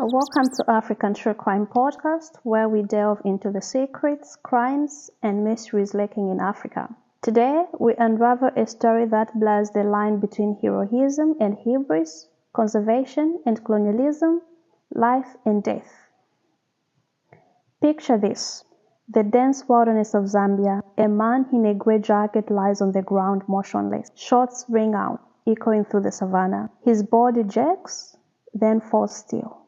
Welcome to African True Crime Podcast, where we delve into the secrets, crimes, and mysteries lurking in Africa. Today, we unravel a story that blurs the line between heroism and hubris, conservation and colonialism, life and death. Picture this. The dense wilderness of Zambia, a man in a grey jacket lies on the ground motionless. Shots ring out, echoing through the savannah. His body jerks, then falls still.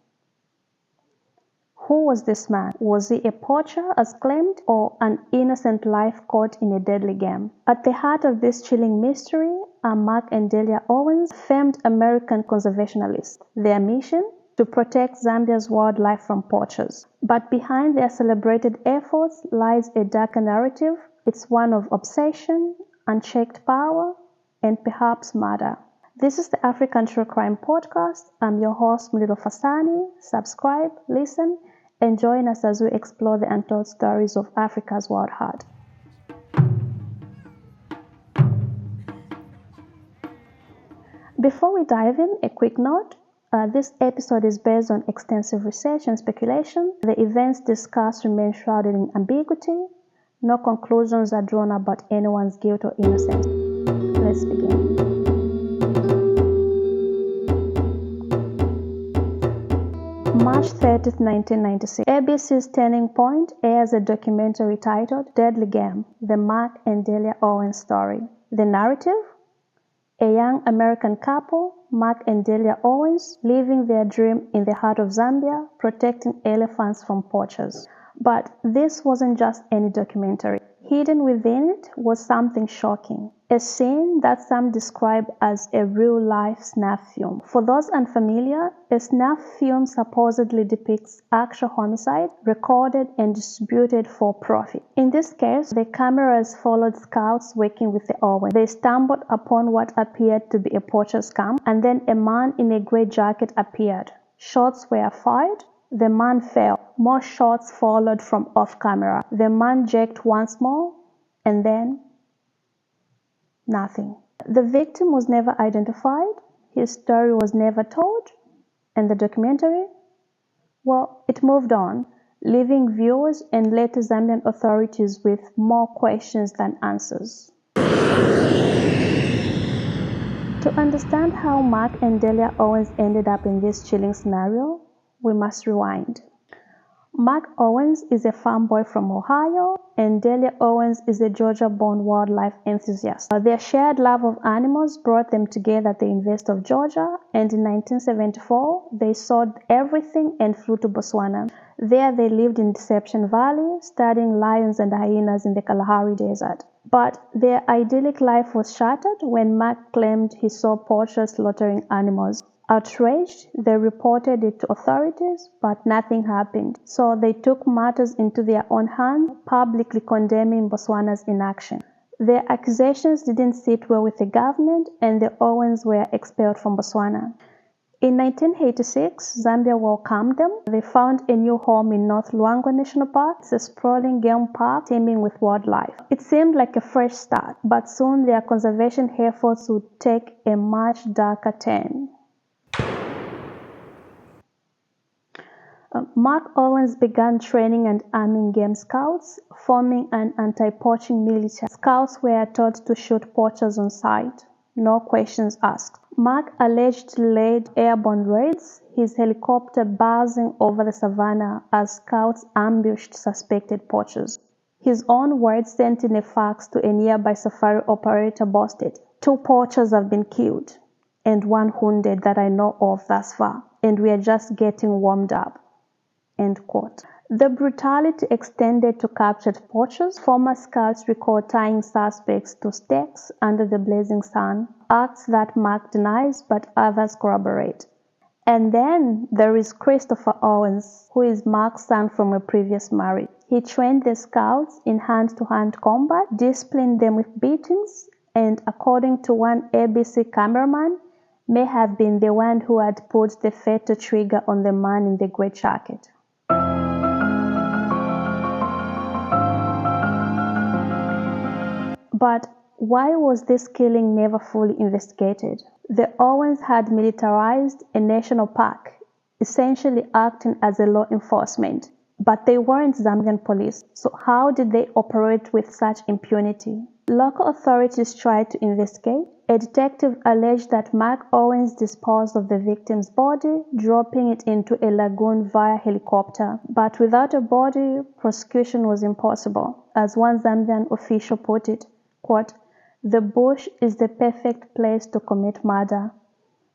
Who was this man? Was he a poacher, as claimed, or an innocent life caught in a deadly game? At the heart of this chilling mystery are Mark and Delia Owens, famed American conservationists. Their mission? To protect Zambia's wildlife from poachers. But behind their celebrated efforts lies a darker narrative. It's one of obsession, unchecked power, and perhaps murder. This is the African True Crime Podcast. I'm your host, Mulilo Fasani. Subscribe, listen, and join us as we explore the untold stories of Africa's wild heart. Before we dive in, a quick note. This episode is based on extensive research and speculation. The events discussed remain shrouded in ambiguity. No conclusions are drawn about anyone's guilt or innocence. Let's begin. March 30th, 1996. ABC's Turning Point airs a documentary titled Deadly Game, the Mark and Delia Owens story. The narrative? A young American couple, Mark and Delia Owens, living their dream in the heart of Zambia, protecting elephants from poachers. But this wasn't just any documentary. Hidden within it was something shocking. A scene that some describe as a real-life snuff film. For those unfamiliar, a snuff film supposedly depicts actual homicide, recorded and distributed for profit. In this case, the cameras followed scouts working with the Owens. They stumbled upon what appeared to be a poacher's camp, and then a man in a grey jacket appeared. Shots were fired. The man fell. More shots followed from off camera. The man jerked once more, and then nothing. The victim was never identified. His story was never told. And the documentary? Well, it moved on, leaving viewers and later Zambian authorities with more questions than answers. To understand how Mark and Delia Owens ended up in this chilling scenario, we must rewind. Mark Owens is a farm boy from Ohio, and Delia Owens is a Georgia-born wildlife enthusiast. Their shared love of animals brought them together at the University of Georgia, and in 1974, they sold everything and flew to Botswana. There they lived in Deception Valley, studying lions and hyenas in the Kalahari Desert. But their idyllic life was shattered when Mark claimed he saw poachers slaughtering animals. Outraged, they reported it to authorities, but nothing happened. So they took matters into their own hands, publicly condemning Botswana's inaction. Their accusations didn't sit well with the government, and the Owens were expelled from Botswana. In 1986, Zambia welcomed them. They found a new home in North Luangwa National Park. It's a sprawling game park teeming with wildlife. It seemed like a fresh start, but soon their conservation efforts would take a much darker turn. Mark Owens began training and arming game scouts, forming an anti-poaching militia. Scouts were taught to shoot poachers on sight, no questions asked. Mark allegedly led airborne raids, his helicopter buzzing over the savannah as scouts ambushed suspected poachers. His own words sent in a fax to a nearby safari operator boasted, 2 poachers have been killed, and 1 wounded that I know of thus far, and we are just getting warmed up. End quote. The brutality extended to captured poachers. Former scouts recall tying suspects to stakes under the blazing sun, acts that Mark denies but others corroborate. And then there is Christopher Owens, who is Mark's son from a previous marriage. He trained the scouts in hand-to-hand combat, disciplined them with beatings, and according to one ABC cameraman, may have been the one who had pulled the fatal trigger on the man in the grey jacket. But why was this killing never fully investigated? The Owens had militarized a national park, essentially acting as a law enforcement. But they weren't Zambian police, so how did they operate with such impunity? Local authorities tried to investigate. A detective alleged that Mark Owens disposed of the victim's body, dropping it into a lagoon via helicopter. But without a body, prosecution was impossible. As one Zambian official put it, quote, "The bush is the perfect place to commit murder.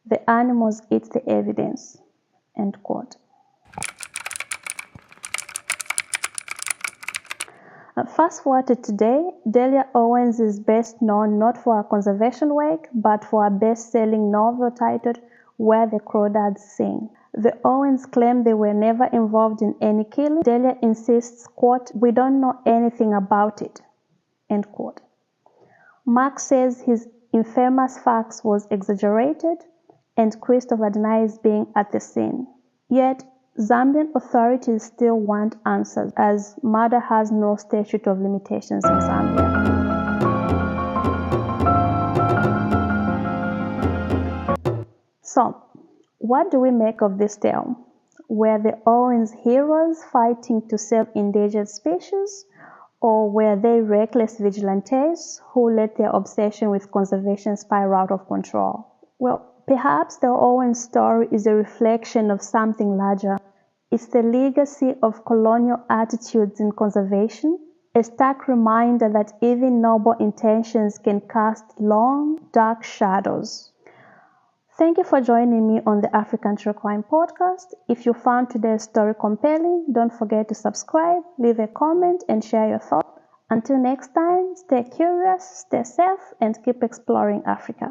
The animals eat the evidence." End quote. Fast forward to today, Delia Owens is best known not for her conservation work, but for her best-selling novel titled Where the Crawdads Sing. The Owens claim they were never involved in any killing. Delia insists, quote, "We don't know anything about it," end quote. Mark says his infamous facts was exaggerated, and Christopher denies being at the scene. Yet, Zambian authorities still want answers, as murder has no statute of limitations in Zambia. So, what do we make of this tale? Were the Owens heroes fighting to save endangered species, or were they reckless vigilantes who let their obsession with conservation spiral out of control? Well, perhaps the Owens story is a reflection of something larger. It's the legacy of colonial attitudes in conservation, a stark reminder that even noble intentions can cast long, dark shadows. Thank you for joining me on the African True Crime Podcast. If you found today's story compelling, don't forget to subscribe, leave a comment, and share your thoughts. Until next time, stay curious, stay safe, and keep exploring Africa.